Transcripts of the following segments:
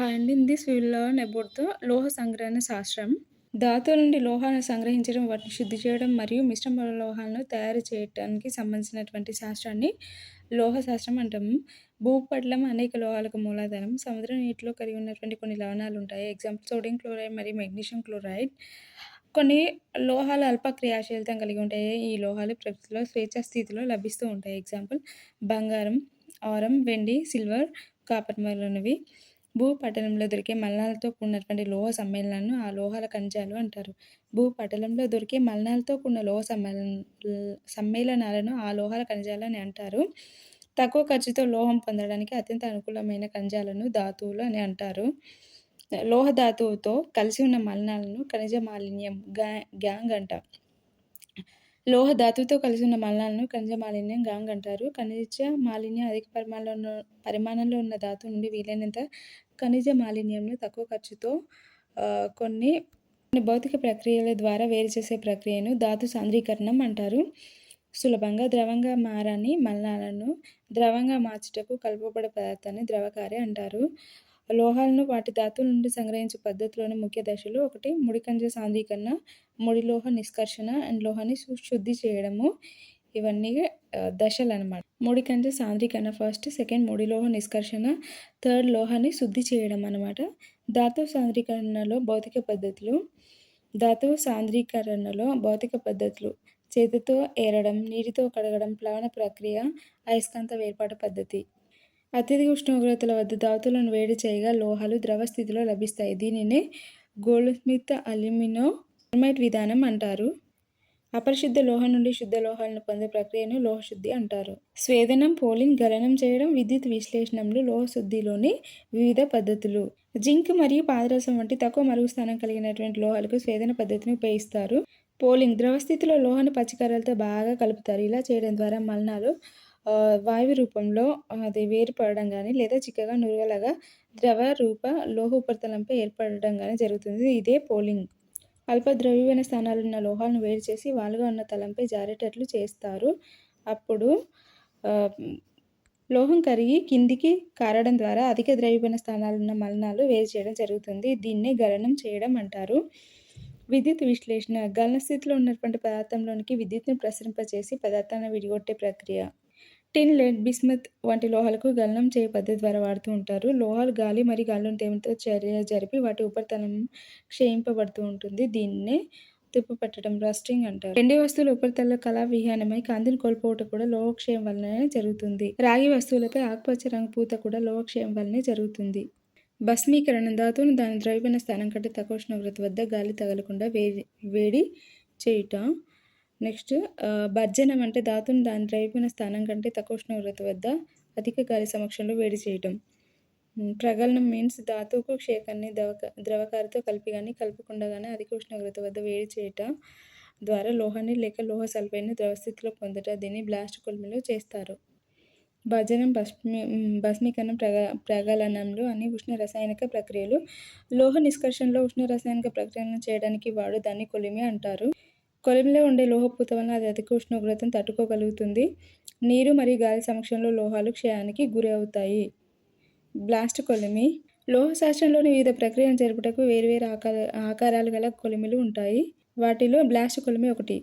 And in this we will learn about the లోహ సంగ్రహణ శాస్త్రం. ధాతువుల నుండి లోహాలను సంగ్రహించడం, వాటిని శుద్ధి చేయడం మరియు మిశ్రమ లోహాలను తయారు చేయటానికి సంబంధించినటువంటి శాస్త్రాన్ని లోహ శాస్త్రం అంటాము. భూపటలం అనేక లోహాలకు మూలాధారం. సముద్ర నీటిలో కలిగి ఉన్నటువంటి కొన్ని లవణాలు ఉంటాయి. ఎగ్జాంపుల్ సోడియం క్లోరైడ్ మరియు మెగ్నీషియం క్లోరైడ్. కొన్ని లోహాలు అల్ప క్రియాశీలతం కలిగి ఉంటాయి. ఈ లోహాలు ప్రకృతిలో స్వేచ్ఛా స్థితిలో లభిస్తూ ఉంటాయి. ఎగ్జాంపుల్ బంగారం, ఆరం, వెండి, సిల్వర్, కాపర్ మొదలైనవి. భూపటలంలో దొరికే మలినాలతో కూడినటువంటి లోహ సమ్మేళనాలను ఆ లోహాల ఖనిజాలు అంటారు. భూపటలంలో దొరికే మలినాలతో కూడిన లోహ సమ్మేళనాలను ఆ లోహాల ఖనిజాలు అని అంటారు. తక్కువ ఖర్చుతో లోహం పొందడానికి అత్యంత అనుకూలమైన ఖనిజాలను ధాతువులు అని అంటారు. లోహ ధాతువుతో కలిసి ఉన్న మలినాలను ఖనిజ మాలిన్యం గ్యాంగ్ అంటాం. లోహ ధాతువుతో కలిసి ఉన్న మలినాలను ఖనిజ మాలిన్యం గ్యాంగ్ అంటారు. ఖనిజ మాలిన్యం అధిక పరిమాణంలో ఉన్న ధాతువు నుండి వీలైనంత ఖనిజ మాలిన్యంను తక్కువ ఖర్చుతో కొన్ని భౌతిక ప్రక్రియల ద్వారా వేరు చేసే ప్రక్రియను ధాతు సాంద్రీకరణం అంటారు. సులభంగా ద్రవంగా మారని మలినాలను ద్రవంగా మార్చుటకు కలుపబడే పదార్థాన్ని ద్రవకార్య అంటారు. లోహాలను వాటి ధాతువుల నుండి సంగ్రహించే పద్ధతిలోని ముఖ్య దశలు: ఒకటి ముడి ఖనిజ సాంద్రీకరణ, ముడి లోహ నిష్కర్షణ అండ్ లోహాన్ని శుద్ధి చేయడము. ఇవన్నీ దశలు అన్నమాట. ముడి ఖనిజ సాంద్రీకరణ ఫస్ట్, సెకండ్ ముడి లోహ నిష్కర్షణ, థర్డ్ లోహాన్ని శుద్ధి చేయడం అన్నమాట. ధాతువు సాంద్రీకరణలో భౌతిక పద్ధతులు. ధాతువు సాంద్రీకరణలో భౌతిక పద్ధతులు: చేతితో ఏరడం, నీటితో కడగడం, ప్లవన ప్రక్రియ, అయస్కాంత వేర్పాటు పద్ధతి. అత్యధిక ఉష్ణోగ్రతల వద్ద ధాతువులను వేడి చేయగా లోహాలు ద్రవ స్థితిలో లభిస్తాయి. దీనినే గోల్డ్స్మిత్ అల్యూమినోమైట్ విధానం అంటారు. అపరిశుద్ధ లోహం నుండి శుద్ధ లోహాలను పొందే ప్రక్రియను లోహశుద్ధి అంటారు. స్వేదనం, పోలింగ్, గలనం చేయడం, విద్యుత్ విశ్లేషణలు లోహశుద్ధిలోని వివిధ పద్ధతులు. జింక్ మరియు పాదరసం వంటి తక్కువ మరుగు స్థానం కలిగినటువంటి లోహాలకు స్వేదన పద్ధతిని ఉపయోగిస్తారు. పోలింగ్: ద్రవ స్థితిలో లోహాన్ని పచ్చికర్రలతో బాగా కలుపుతారు. ఇలా చేయడం ద్వారా మలినాలు వాయువు రూపంలో అది వేరుపడడం కానీ లేదా చిక్కగా నురగలాగా ద్రవ రూప లోహ ఉపరితలంపై ఏర్పడడం కానీ జరుగుతుంది. ఇదే పోలింగ్. అల్ప ద్రవీభవన స్థానాలున్న లోహాలను వేడి చేసి వాలుగా ఉన్న తలంపై జారేటట్లు చేస్తారు. అప్పుడు లోహం కరిగి కిందికి కారడం ద్వారా అధిక ద్రవీభవన స్థానాలున్న మలినాలు వేరు చేయడం జరుగుతుంది. దీన్నే గలనం చేయడం అంటారు. విద్యుత్ విశ్లేషణ: గలన స్థితిలో ఉన్నటువంటి పదార్థంలోనికి విద్యుత్తును ప్రసరింపచేసి పదార్థాన్ని విడిగొట్టే ప్రక్రియ. టిన్, లెడ్, బిస్మత్ వంటి లోహాలకు గలనం చేయ పద్ధతి ద్వారా వాడుతూ ఉంటారు. లోహాలు గాలి మరియు గాలిలోని తేమతో చర్య జరిపి వాటి ఉపరితలం క్షయింపబడుతూ ఉంటుంది. దీన్నే తుప్పు పట్టడం, రస్టింగ్ అంటారు. వెండి వస్తువుల ఉపరితల కళా విహీనమై కాంతిని కోల్పోవటం కూడా లోహక్షయం వల్లనే జరుగుతుంది. రాగి వస్తువులపై ఆకుపచ్చ రంగు పూత కూడా లోహక్షయం వల్లనే జరుగుతుంది. భస్మీకరణం: ధాతువును దాని ద్రవీభవన స్థానం కంటే తక్కువ ఉష్ణోగ్రత వద్ద గాలి తగలకుండా వేడి చేయుట. నెక్స్ట్ భర్జనం అంటే ధాతువును దాని ద్రవీభవన స్థానం కంటే తక్కువ ఉష్ణోగ్రత వద్ద అధిక గాలి సమక్షంలో వేడి చేయటం. ప్రగలనం మీన్స్ ధాతువుకు క్షేకాన్ని ద్రవకారితో కలిపి కానీ కలపకుండా కానీ అధిక ఉష్ణోగ్రత వద్ద వేడి చేయటం ద్వారా లోహాన్ని లేక లోహ సల్ఫైడ్ని ద్రవస్థితిలో పొందట. దీన్ని బ్లాస్ట్ కొలిమిలో చేస్తారు. భర్జనం, భస్మీకరణం, ప్రగలనంలో అన్ని ఉష్ణ రసాయనిక ప్రక్రియలు. లోహ నిష్కర్షణలో ఉష్ణ రసాయనిక ప్రక్రియలను చేయడానికి వాడు దాన్ని కొలిమి అంటారు. కొలిమిలో ఉండే లోహపూత వలన అది అధిక ఉష్ణోగ్రతను తట్టుకోగలుగుతుంది. నీరు మరియు గాలి సమక్షంలో లోహాలు క్షయానికి గురి అవుతాయి. బ్లాస్ట్ కొలిమి: లోహ శాస్త్రంలోని వివిధ ప్రక్రియలను జరుపుటకు వేర్వేరు ఆకారాలు గల కొలిమిలు ఉంటాయి. వాటిలో బ్లాస్ట్ కొలిమి ఒకటి.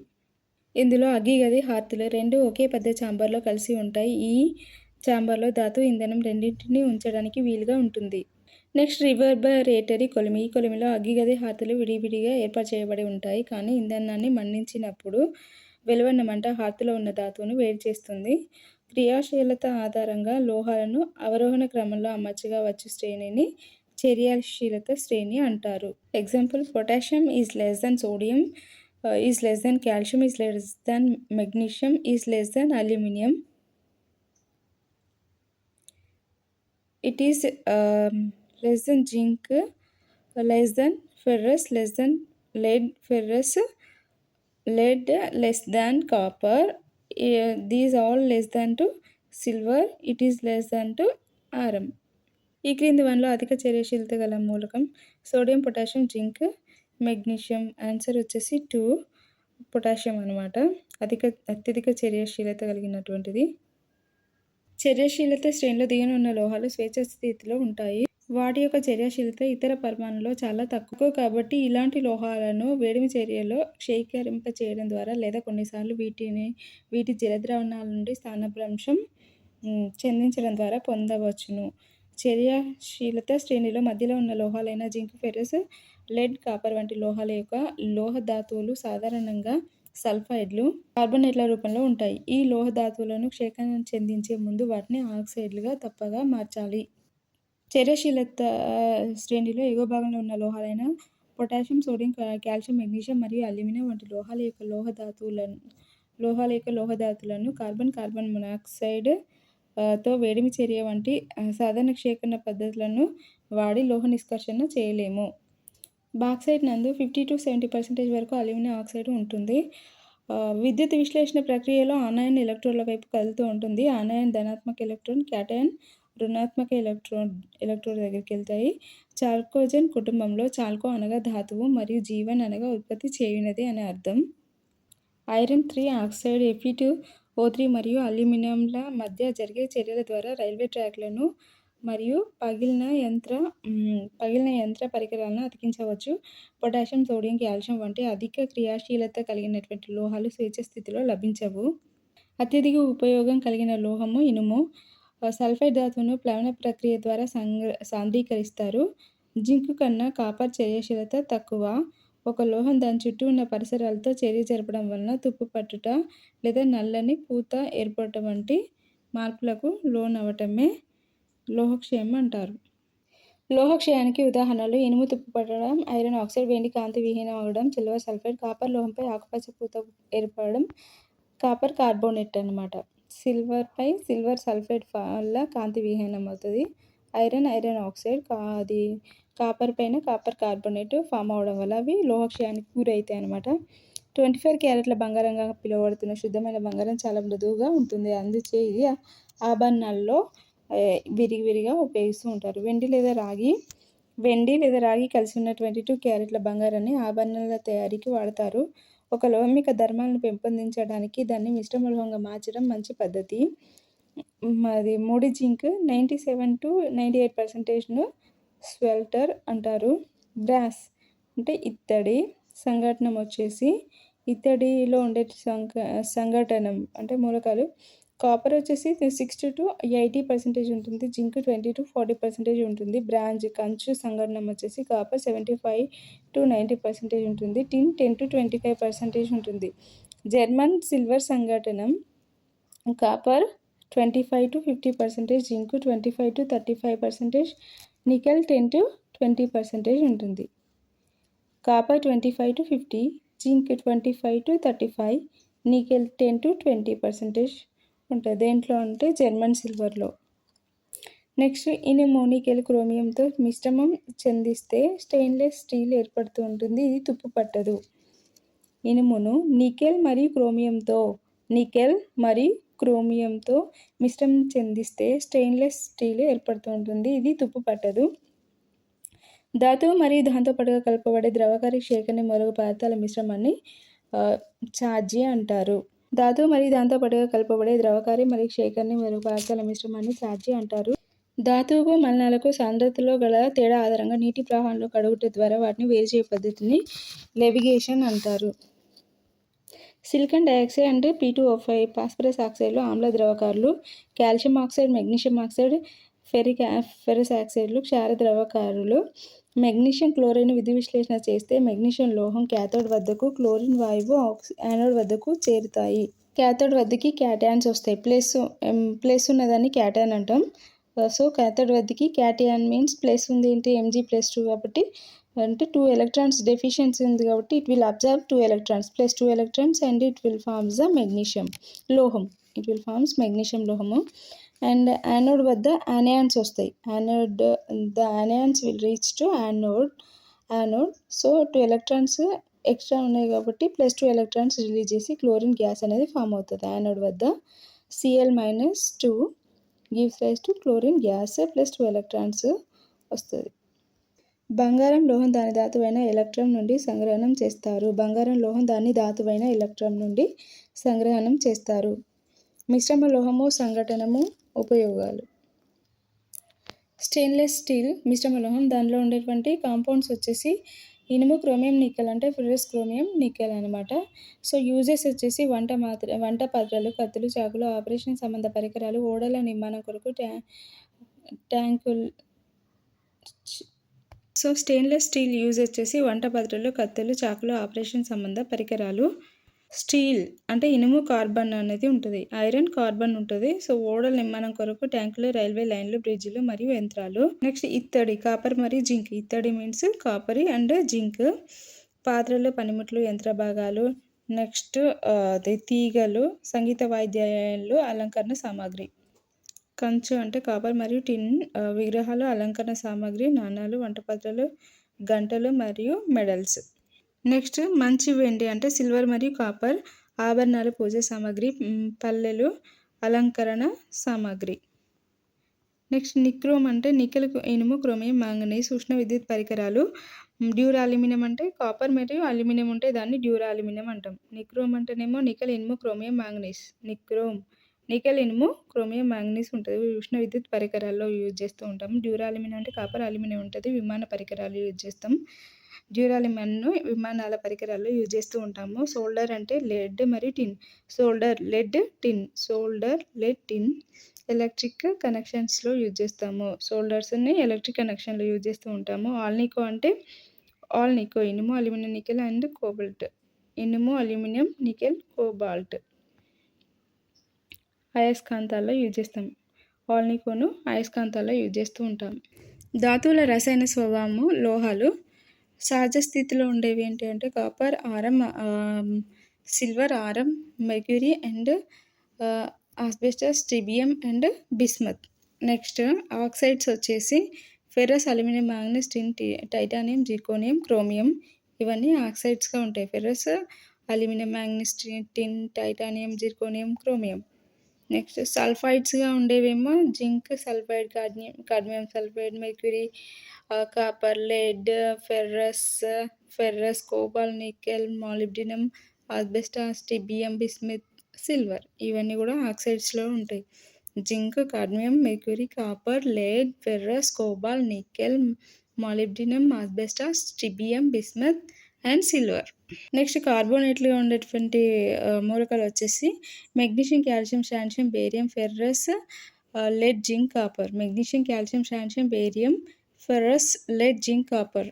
ఇందులో అగ్గిగది, హార్తులు రెండు ఒకే పెద్ద ఛాంబర్లో కలిసి ఉంటాయి. ఈ ఛాంబర్లో ధాతు, ఇంధనం రెండింటినీ ఉంచడానికి వీలుగా ఉంటుంది. నెక్స్ట్ రివర్బరేటరీ కొలిమి. ఈ కొలిమిలో అగ్గిగది, హార్తులు విడివిడిగా ఏర్పాటు చేయబడి ఉంటాయి. కానీ ఇంధనాన్ని మండించినప్పుడు వెలువడిన మంట హార్తులో ఉన్న ధాతువును వేడి చేస్తుంది. క్రియాశీలత ఆధారంగా లోహాలను అవరోహణ క్రమంలో అమర్చగా వచ్చు శ్రేణిని చర్యాశీలత శ్రేణి అంటారు. Example: potassium is less than sodium, is less than calcium, is less than magnesium, is less than aluminium. It is less than zinc, less than ferrous, less than lead, ferrous, lead less than copper, these all less than to silver, it is less than to iron. ఈ క్రింది వన్లో అధిక చర్యశీలత గల మూలకం: sodium, potassium, zinc, magnesium. Answer వచ్చేసి 2 potassium అనమాట. అత్యధిక చర్యశీలత కలిగినటువంటిది. చర్యశీలత శ్రేణిలో దిగువన ఉన్న లోహాలు స్వేచ్ఛ స్థితిలో ఉంటాయి. వాటి యొక్క చర్యాశీలత ఇతర పరమాణువులో చాలా తక్కువ కాబట్టి ఇలాంటి లోహాలను వేడిమి చర్యలో క్షయీకరింపచేయడం ద్వారా లేదా కొన్నిసార్లు వీటి జలద్రావణాల నుండి స్థానభ్రంశం చెందించడం ద్వారా పొందవచ్చును. చర్యాశీలత శ్రేణిలో మధ్యలో ఉన్న లోహాలైన జింక్, ఫెర్రస్, లెడ్, కాపర్ వంటి లోహాల యొక్క లోహ ధాతువులు సాధారణంగా సల్ఫైడ్లు, కార్బోనేట్ల రూపంలో ఉంటాయి. ఈ లోహ ధాతువులను క్షేత్రం చెందించే ముందు వాటిని ఆక్సైడ్లుగా తప్పగా మార్చాలి. చర్యాశీలత శ్రేణిలో ఎగువ భాగంలో ఉన్న లోహాలైన పొటాషియం, సోడియం, కాల్షియం, మెగ్నీషియం మరియు అల్యూమినియం వంటి లోహాల యొక్క లోహ ధాతువులను కార్బన్ మొనాక్సైడ్ తో వేడిమి చర్య వంటి సాధారణ క్షేత్ర పద్ధతులను వాడి లోహ నిష్కర్షణ చేయలేము. బాక్సైట్ నందు 50-70% వరకు అల్యూమినియం ఆక్సైడ్ ఉంటుంది. విద్యుత్ విశ్లేషణ ప్రక్రియలో ఆనయాన్ ఎలక్ట్రోడ్ల వైపు కదులుతూ ఉంటుంది. ఆనయాన్ ధనాత్మక ఎలక్ట్రాన్, క్యాటయాన్ రుణాత్మక ఎలక్ట్రోడ్ దగ్గరికి వెళ్తాయి. చాల్కోజన్ కుటుంబంలో చాల్కో అనగా ధాతువు మరియు జీవన్ అనగా ఉత్పత్తి చేయునది అని అర్థం. ఐరన్ 3 ఆక్సైడ్ Fe2O3 మరియు అల్యూమినియంల మధ్య జరిగే చర్యల ద్వారా రైల్వే ట్రాక్లను మరియు పగిలిన యంత్ర పరికరాలను అతికించవచ్చు. పొటాషియం, సోడియం, కాల్షియం వంటి అధిక క్రియాశీలత కలిగినటువంటి లోహాలు స్వేచ్ఛ స్థితిలో లభించవు. అత్యధిక ఉపయోగం కలిగిన లోహము ఇనుము. సల్ఫైడ్ ధాతువును ప్లవన ప్రక్రియ ద్వారా సాంద్రీకరిస్తారు. జింక్ కన్నా కాపర్ చర్యాశీలత తక్కువ. ఒక లోహం దాని చుట్టూ ఉన్న పరిసరాలతో చర్య జరపడం వలన తుప్పు పట్టుట లేదా నల్లని పూత ఏర్పడటం వంటి మార్పులకు లోనవటమే లోహక్షయం అంటారు. లోహక్షయానికి ఉదాహరణలు ఇనుము తుప్పు పట్టడం, ఐరన్ ఆక్సైడ్ వెండి కాంతి విహీనం అవడం, సిల్వర్ సల్ఫైడ్, కాపర్ లోహంపై ఆకుపచ్చ పూత ఏర్పడడం, కాపర్ కార్బోనేట్ అన్నమాట. సిల్వర్ సల్ఫైడ్ వల్ల కాంతి విహీనం అవుతుంది. ఐరన్ ఆక్సైడ్ అది కాపర్ పైన కాపర్ కార్బోనేట్ ఫామ్ అవడం వల్ల అవి లోహక్షయానికి గురవుతాయి అన్నమాట. 24 క్యారెట్ల బంగారంగా పిలువబడుతున్న శుద్ధమైన బంగారం చాలా మృదువుగా ఉంటుంది. అందుచే ఇది ఆభరణాల్లో విరివిగా ఉపయోగిస్తూ ఉంటారు. వెండి లేదా రాగి కలిసి ఉన్న 22 క్యారెట్ల బంగారాన్ని ఆభరణాల తయారీకి వాడతారు. ఒక లోహం యొక్క ధర్మాలను పెంపొందించడానికి దాన్ని మిశ్రమ లోహంగా మార్చడం మంచి పద్ధతి. ముడి జింక్ 97-98%ను స్వెల్టర్ అంటారు. బ్రాస్ అంటే ఇత్తడి. సంఘటనం వచ్చేసి ఇత్తడిలో ఉండే సంఘటనం అంటే మూలకాలు. కాపర్ వచ్చేసి 60-80% ఉంటుంది. జింక్ 20-40% ఉంటుంది. బ్రాంజ్ కంచు సంఘటనం వచ్చేసి కాపర్ 75-90% ఉంటుంది. టిన్ 10-25% ఉంటుంది. జర్మన్ సిల్వర్ సంఘటనం కాపర్ 25-50%, జింక్ 25-35%, నికెల్ 10-20% ఉంటుంది. కాపర్ 25-50, జింక్ 25-35, నికెల్ 10-20% ఉంటుంది. దేంట్లో అంటే జర్మన్ సిల్వర్లో. నెక్స్ట్ ఇనుము నికెల్ క్రోమియంతో మిశ్రమం చెందిస్తే స్టెయిన్లెస్ స్టీల్ ఏర్పడుతూ ఉంటుంది. ఇది తుప్పు పట్టదు. ఇనుమును నికెల్ మరియు క్రోమియంతో మిశ్రమం చెందిస్తే స్టెయిన్లెస్ స్టీల్ ఏర్పడుతూ ఉంటుంది. ఇది తుప్పు పట్టదు. ధాతువు మరియు దాంతో పాటుగా కలపబడే ద్రవకారి క్షేత్రాన్ని మొదలగు పదార్థాల మిశ్రమాన్ని ఛార్జీ అంటారు. ధాతువు మరియు దాంతో పాటుగా కలపబడే ద్రవకారి మరియు క్షేత్రాన్ని మొదలగు పదార్థాల మిశ్రమాన్ని ఛార్జీ అంటారు. ధాతువుకు మలినాలకు సాంద్రతలో గల తేడా ఆధారంగా నీటి ప్రవాహంలో కడుగుట ద్వారా వాటిని వేరు చేయ పద్ధతిని లెవిగేషన్ అంటారు. సిలికాన్ డయాక్సైడ్ అంటే P2O5, ఫాస్ఫరస్ ఆక్సైడ్లు ఆమ్ల ద్రవకారులు, calcium oxide, magnesium oxide, ferrous ఆక్సైడ్లు క్షార ద్రవకారులు. మెగ్నీషియం క్లోరైడ్ విద్యుత్ విశ్లేషణ చేస్తే మెగ్నీషియం లోహం క్యాథోడ్ వద్దకు, క్లోరిన్ వాయువు యానోడ్ వద్దకు చేరుతాయి. క్యాథోడ్ వద్దకి క్యాటయాన్స్ వస్తాయి. ప్లస్ ఉన్నదాన్ని క్యాటయాన్ అంటాం. సో క్యాథోడ్ వద్దకి క్యాటయాన్ మీన్స్ ప్లస్ ఉంది ఏంటి Mg+2 కాబట్టి అంటే 2 ఎలక్ట్రాన్స్ డెఫిషియన్సీ ఉంది కాబట్టి it will observe 2 electrons plus 2 electrons and it will forms the magnesium లోహం. మెగ్నీషియం లోహము. అండ్ యానోడ్ వద్ద యానయాన్స్ వస్తాయి. The anions will reach to anode. So 2 electrons extra ఉన్నాయి కాబట్టి ప్లస్ 2 ఎలక్ట్రాన్స్ రిలీజ్ చేసి క్లోరిన్ గ్యాస్ అనేది ఫామ్ అవుతుంది. Anode వద్ద Cl-2 gives rise to chlorine gas plus 2 electrons వస్తుంది. బంగారం లోహం దాని ధాతువైన ఎలక్ట్రాన్ నుండి సంగ్రహణం చేస్తారు. మిశ్రమ లోహము సంఘటనము ఉపయోగాలు. స్టెయిన్‌లెస్ స్టీల్ మిశ్రమ లోహం. దానిలో ఉండేటువంటి కాంపౌండ్స్ వచ్చేసి ఇనుము, క్రోమియం, నికెల్ అంటే ఫెర్రస్ క్రోమియం, నికెల్ అనమాట. సో, యూజెస్ వచ్చేసి వంట పాత్రలు, కత్తులు, చాకులు, ఆపరేషన్ సంబంధ పరికరాలు, ఓడల నిర్మాణం కొరకు ట్యాంకుల్ సో, స్టెయిన్‌లెస్ స్టీల్ యూజ్ వచ్చేసి వంట పాత్రలు, కత్తెలు, చాకులు, ఆపరేషన్ సంబంధ పరికరాలు. స్టీల్ అంటే ఇనుము, కార్బన్ అనేది ఉంటుంది. ఐరన్, కార్బన్ ఉంటుంది. సో, ఓడల నిర్మాణం కొరకు ట్యాంకులు, రైల్వే లైన్లు, బ్రిడ్జిలు మరియు యంత్రాలు. నెక్స్ట్ ఇత్తడి, కాపర్ మరియు జింక్. ఇత్తడి మీన్స్ కాపర్ అండ్ జింక్. పాత్రలు, పనిముట్లు, యంత్ర భాగాలు. నెక్స్ట్ తీగలు, సంగీత వాయిద్యాలు, అలంకరణ సామాగ్రి. కంచు అంటే కాపర్ మరియు టిన్. విగ్రహాలు, అలంకరణ సామాగ్రి, నాణాలు, వంటపాత్రలు, గంటలు మరియు మెడల్స్. నెక్స్ట్ మంచి వెండి అంటే సిల్వర్ మరియు కాపర్. ఆభరణాలు, పూజ సామాగ్రి, పల్లెలు, అలంకరణ సామాగ్రి. నెక్స్ట్ నిక్రోమ్ అంటే నికెల్, ఇనుము, క్రోమియం, మాంగనీస్. ఉష్ణ విద్యుత్ పరికరాలు. డ్యూరా అల్యూమినియం అంటే కాపర్ మరియు అల్యూమినియం ఉంటే దాన్ని డ్యూరా అల్యూమినియం అంటాం. నిక్రోమ్ అంటేనేమో నికెల్, ఇనుము, క్రోమియం, మాంగనీస్. నిక్రోమ్ నికెల్, ఇనుము, క్రోమియం, మాంగనీస్ ఉంటుంది. ఉష్ణ విద్యుత్ పరికరాల్లో యూజ్ చేస్తూ ఉంటాం. డ్యూరా అల్యూమినియం అంటే కాపర్, అల్యూమినియం ఉంటుంది. విమాన పరికరాలు యూజ్ చేస్తాం. డ్యూరాలిమిన్ను విమానాల పరికరాల్లో యూజ్ చేస్తూ ఉంటాము. సోల్డర్ అంటే లెడ్ మరియు టిన్. సోల్డర్, లెడ్, టిన్. ఎలక్ట్రిక్ కనెక్షన్స్లో యూజ్ చేస్తాము. సోల్డర్స్ని ఎలక్ట్రిక్ కనెక్షన్లో యూజ్ చేస్తూ ఉంటాము. ఆల్నికో ఇనుము, అల్యూమినియం, నికెల్ అండ్ కోబాల్ట్. ఇనుము, అల్యూమినియం, నికెల్, కోబాల్ట్. అయస్కాంతాల్లో యూజ్ చేస్తాం. ఆల్నికోను అయస్కాంతాల్లో యూజ్ చేస్తూ ఉంటాం. ధాతువుల రసాయన స్వభావము. లోహాలు సహజ స్థితిలో ఉండేవి ఏంటి అంటే copper, aurum, silver, aurum, mercury and asbestos, stibium and bismuth. Next oxides వచ్చేసి ferrous, aluminium, manganese, tin, titanium, zirconium, chromium. ఇవన్నీ ఆక్సైడ్స్గా ఉంటాయి. Ferrous, aluminium, manganese, tin, titanium, zirconium, chromium. Next సల్ఫైడ్స్గా ఉండేవేమో zinc sulphide, cadmium sulphide, mercury, copper, lead, ferrous, cobalt, nickel, molybdenum, asbestos, stibium, bismuth, silver. ఇవన్నీ కూడా ఆక్సైడ్స్లో ఉంటాయి. Zinc, cadmium, mercury, copper, lead, ferrous, cobalt, nickel, molybdenum, asbestos, stibium, bismuth and silver. Next కార్బోనేట్లుగా ఉండేటువంటి మూలకాలు వచ్చేసి magnesium, calcium, strontium, barium, ferrous, lead, zinc, copper. Magnesium, calcium, strontium, barium, ferrous, lead, zinc, copper.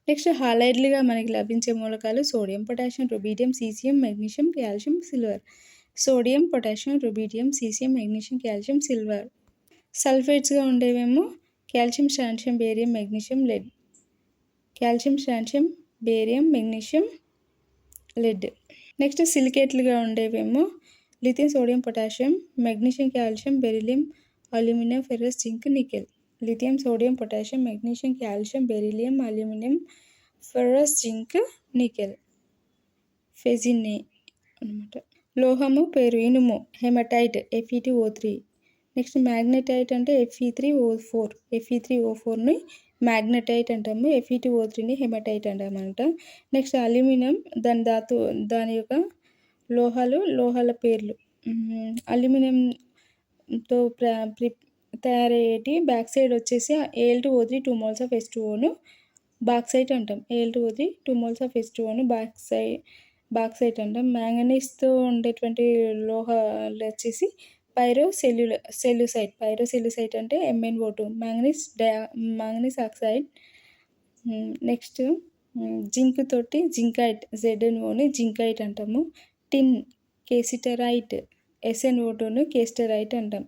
Next హాలైడ్లుగా మనకి లభించే మూలకాలు sodium, potassium, rubidium, caesium, magnesium, calcium, silver. Sodium, potassium, rubidium, caesium, magnesium, calcium, silver. సల్ఫేట్స్గా ఉండేవేమో calcium, strontium, barium, magnesium, lead. Calcium, strontium, barium, magnesium, lead. Next సిలికేట్లుగా ఉండేవేమో lithium, sodium, potassium, magnesium, calcium, beryllium, aluminium, ferrous, zinc, nickel. Lithium, sodium, potassium, magnesium, calcium, beryllium, aluminium, ferrous, zinc, nickel. ఫెజినే అనమాట. లోహము పేరు ఇనుము haematite, Fe2O3. Next magnetite అంటే Fe3O4. Fe3O4ని magnetite అంటాము. Fe2O3ని haematite అంటామంట. Next aluminium దాని యొక్క లోహాల పేర్లు. అల్యూమినియంతో తయారయ్యేటి బ్యాక్ సైడ్ వచ్చేసి Al2O3 2 moles of H2Oను బాక్సైట్ అంటాం. Al2O3 2 moles of H2Oను బాక్సైట్ అంటాం. మ్యాంగనీస్తో ఉండేటువంటి లోహాలు వచ్చేసి పైరోసెల్యుసైట్ అంటే MnO2. Manganese oxide. Next zinc తోటి జింకైట్, ZnOని జింకైట్ అంటాము. టిన్ కేసిటరైట్, SnO2ను కేస్టరైట్ అంటాం.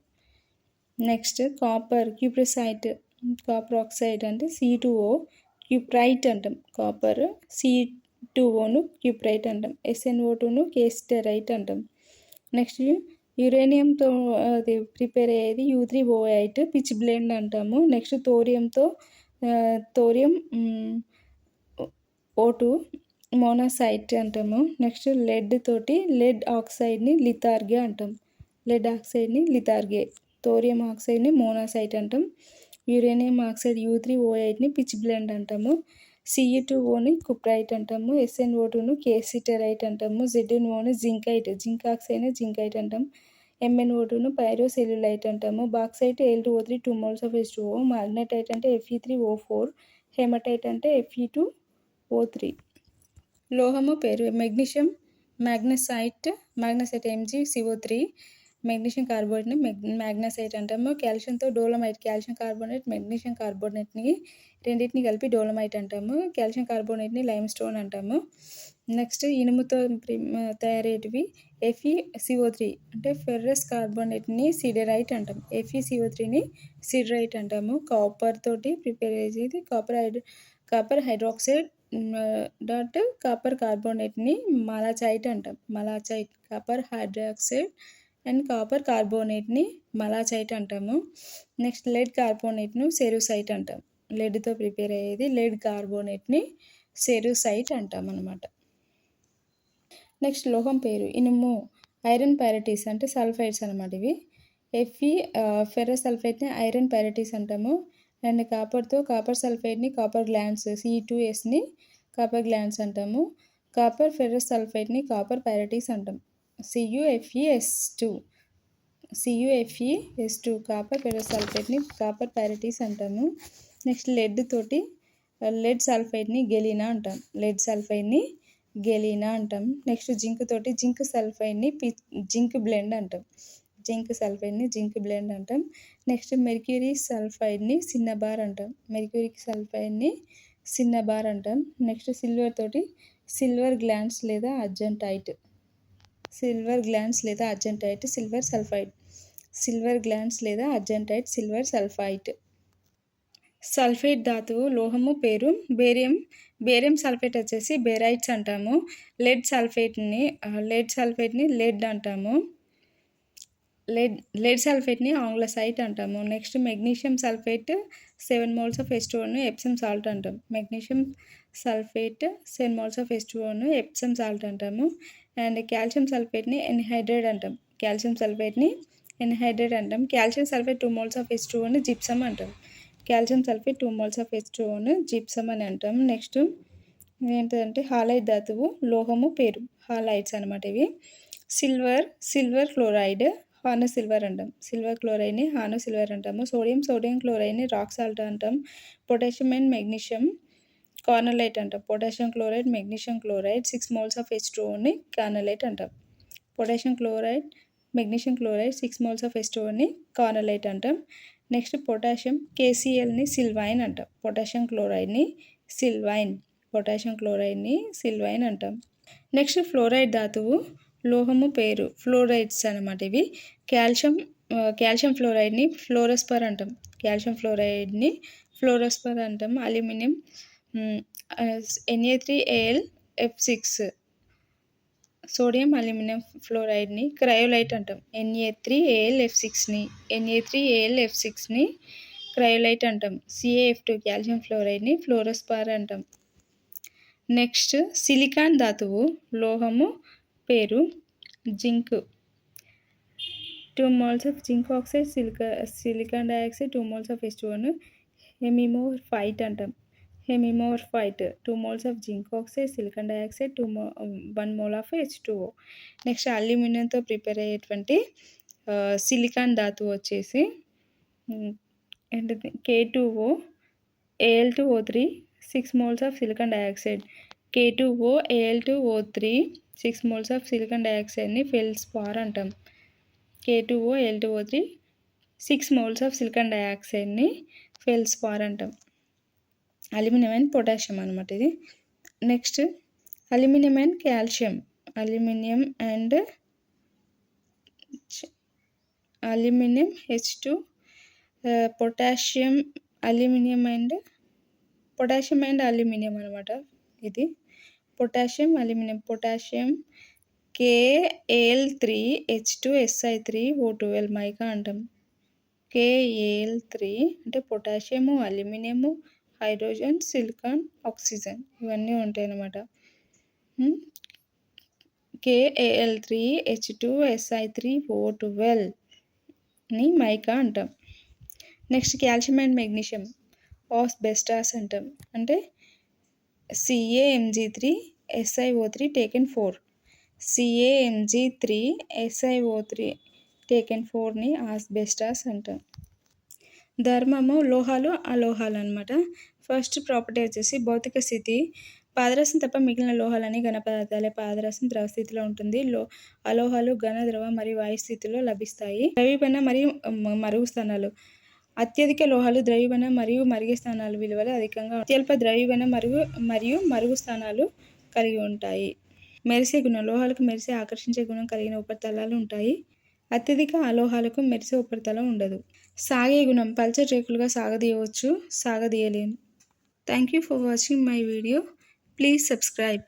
నెక్స్ట్ కాపర్ క్యూప్రసైట్, కాపర్ ఆక్సైడ్ అంటే C2O, క్యూప్రైట్ అంటాం. కాపర్ C2Oను క్యూప్రైట్ అంటాం. SnO2ను కేస్టరైట్ అంటాం. నెక్స్ట్ యురేనియంతో అది ప్రిపేర్ అయ్యేది U3O8 పిచ్ బ్లెండ్ అంటాము. నెక్స్ట్ థోరియం O2 మోనాసైట్ అంటాము. నెక్స్ట్ లెడ్ ఆక్సైడ్ని లిథార్గే అంటాం. థోరియం ఆక్సైడ్ని మోనాసైట్ అంటాం. యురేనియం ఆక్సైడ్ U3O8ని పిచ్ బ్లెండ్ అంటాము. Ce2Oని కుప్రైట్ అంటాము. SnO2ను కేసిటరైట్ అంటాము. ZnOని జింక్ ఆక్సైడ్ని జింకైట్ అంటాం. MnO2ను పైరోసెల్యులైట్ అంటాము. Bauxite Al2O3 2 moles of H2O. Magnetite అంటే Fe3O4. హేమటైట్ అంటే Fe2O3. లోహము పేరు మెగ్నీషియం మ్యాగ్నెసైట్ MgCO3. మెగ్నీషియం కార్బోనేట్ని మ్యాగ్నెసైట్ అంటాము. కాల్షియంతో డోలమైట్ కాల్షియం కార్బోనేట్ మెగ్నీషియం కార్బోనేట్ని రెండింటిని కలిపి డోలమైట్ అంటాము. కాల్షియం కార్బోనేట్ని లైమ్ స్టోన్ అంటాము. నెక్స్ట్ ఇనుముతో తయారయ్యేటివి FeCO3 అంటే ఫెర్రస్ కార్బోనేట్ని సిడెరైట్ అంటాం. FeCO3ని సిడెరైట్ అంటాము. కాపర్ తోటి ప్రిపేర్ అయ్యేది కాపర్ హైడ్రాక్సైడ్ కాపర్ కార్బోనేట్ని మలాచైట్ అంటాం. Malachite copper hydroxide and copper కార్బోనేట్ని మలాచైట్ అంటాము. నెక్స్ట్ లెడ్ కార్బోనేట్ను సెరుసైట్ అంటాం. లెడ్తో ప్రిపేర్ అయ్యేది లెడ్ కార్బోనేట్ని సెరుసైట్ అంటాం అన్నమాట. నెక్స్ట్ లోహం పేరు ఇనుము ఐరన్ పైరటీస్ అంటే సల్ఫైడ్స్ అనమాట. ఇవి ఫెర్రస్ సల్ఫైడ్ని ఐరన్ పైరటీస్ అంటాము. అండ్ కాపర్ సల్ఫైడ్ని కాపర్ గ్లాండ్స్ C2Sని కాపర్ గ్లాండ్స్ అంటాము. కాపర్ ఫెర్రస్ సల్ఫైడ్ని కాపర్ పైరటీస్ అంటాం. CuFeS2 కాపర్ ఫెర్రస్ సల్ఫైడ్ని కాపర్ పైరటీస్ అంటాము. నెక్స్ట్ లెడ్ సల్ఫైడ్ని గెలినా అంటాం. నెక్స్ట్ జింక్ తోటి జింక్ సల్ఫైడ్ని జింక్ బ్లెండ్ అంటాం. నెక్స్ట్ మెర్క్యూరీ సల్ఫైడ్ని సిన్నబార్ అంటాం. నెక్స్ట్ సిల్వర్ తోటి సిల్వర్ గ్లాండ్స్ లేదా అర్జెంటైట్ సిల్వర్ సల్ఫైట్. సల్ఫేట్ ధాతువు లోహము పేరు బేరియం సల్ఫేట్ వచ్చేసి బేరైట్స్ అంటాము. లెడ్ సల్ఫేట్ని లెడ్ అంటాము. లెడ్ సల్ఫేట్ని ఆంగ్లసైట్ అంటాము. Next magnesium sulphate 7 moles of H2Oను ఎప్సమ్ సాల్ట్ అంటాం. మెగ్నీషియం సల్ఫేట్ 7 moles of H2Oను ఎప్సమ్ సాల్ట్ అంటాము. అండ్ కాల్షియం సల్ఫేట్ని ఎన్హైడ్రేట్ అంటాం. కాల్షియం సల్ఫేట్ 2 moles of H2Oను జిప్సమ్ అంటాం. కాల్షియం సల్ఫేట్ 2 moles of H2Oను జిప్సమ్ అని అంటాం. నెక్స్ట్ ఏంటంటే హాలైట్ ధాతువు లోహము పేరు హాలైట్స్ అనమాట. ఇవి సిల్వర్ క్లోరైడ్ హానో సిల్వర్ అంటాం. సిల్వర్ క్లోరైడ్ని హానో సిల్వర్ అంటాము. సోడియం క్లోరైడ్ని రాక్ సాల్ట్ అంటాం. పొటాషియం అండ్ మెగ్నీషియం కార్నలైట్ అంటాం. Potassium chloride magnesium chloride 6 moles of H2Oని కార్నలైట్ అంటాం. Potassium chloride magnesium chloride 6 moles of H2Oని కార్నలైట్ అంటాం. నెక్స్ట్ పొటాషియం KClని సిల్వైన్ అంటాం. పొటాషియం క్లోరైడ్ని సిల్వైన్ అంటాం. నెక్స్ట్ ఫ్లోరైడ్ ధాతువు లోహము పేరు ఫ్లోరైడ్స్ అనమాట. ఇవి కాల్షియం ఫ్లోరైడ్ని ఫ్లోరోస్పర్ అంటాం. Aluminium Na3Al(F6). సోడియం అల్యూమినియం ఫ్లోరైడ్ని క్రయోలైట్ అంటాం. Na3Al(F6)ని క్రయోలైట్ అంటాం. CaF2 కాల్షియం ఫ్లోరైడ్ని ఫ్లోరోస్పర్ అంటాం. నెక్స్ట్ సిలికాన్ ధాతువు లోహము పేరు zinc 2 moles of zinc oxide silicon dioxide 2 moles of H2Oను హెమిమోర్ఫైట్ అంటాం. 2 moles of zinc oxide silicon dioxide 1 mole of H2O. Next అల్యూమినియంతో ప్రిపేర్ అయ్యేటువంటి సిలికాన్ ధాతువు వచ్చేసి K2O Al2O3 6 moles of silicon dioxide. K2O Al2O3 6 moles of silicon dioxideని felspar అంటాం. K2O Al2O3 6 moles of silicon dioxideని felspar అంటాం. Aluminium and potassium అనమాట ఇది. Next aluminium and calcium aluminium H2 potassium aluminium and అనమాట. ఇది పొటాషియం Kal3H2Si3O12 మైకా అంటాం. Kal3 అంటే potassium aluminium hydrogen silicon oxygen ఇవన్నీ ఉంటాయి అన్నమాట. Kal3H2Si3O12ని మైకా అంటాం. Next calcium and magnesium asbestos అంటాం. అంటే CaMg3SiO3 taken 4 CaMg3SiO3 taken 4ని asbestos అంటాం. ధర్మము లోహాలు, అలోహాలు అనమాట. ఫస్ట్ ప్రాపర్టీ వచ్చేసి భౌతిక స్థితి. పాదరసం తప్ప మిగిలిన లోహాలన్నీ ఘన పదార్థాలే. పాదరసం ద్రవ స్థితిలో ఉంటుంది. అలోహాలు ఘన, ద్రవ మరియు వాయు స్థితిలో లభిస్తాయి. ద్రవీభవన మరియు మరుగు స్థానాలు. అత్యధిక లోహాలు ద్రవీభవన మరియు మరిగే స్థానాల విలువలు అధికంగా అత్యల్ప ద్రవీభవన మరియు మరుగు స్థానాలు కలిగి ఉంటాయి. మెరిసే గుణం. లోహాలకు మెరిసే, ఆకర్షించే గుణం కలిగిన ఉపరితలాలు ఉంటాయి. అత్యధిక అలోహాలకు మెరిసే ఉపరితలం ఉండదు. సాగే గుణం. పల్చటి రేకులుగా సాగదీయవచ్చు, సాగదీయలేము. Thank you for watching my video. Please subscribe.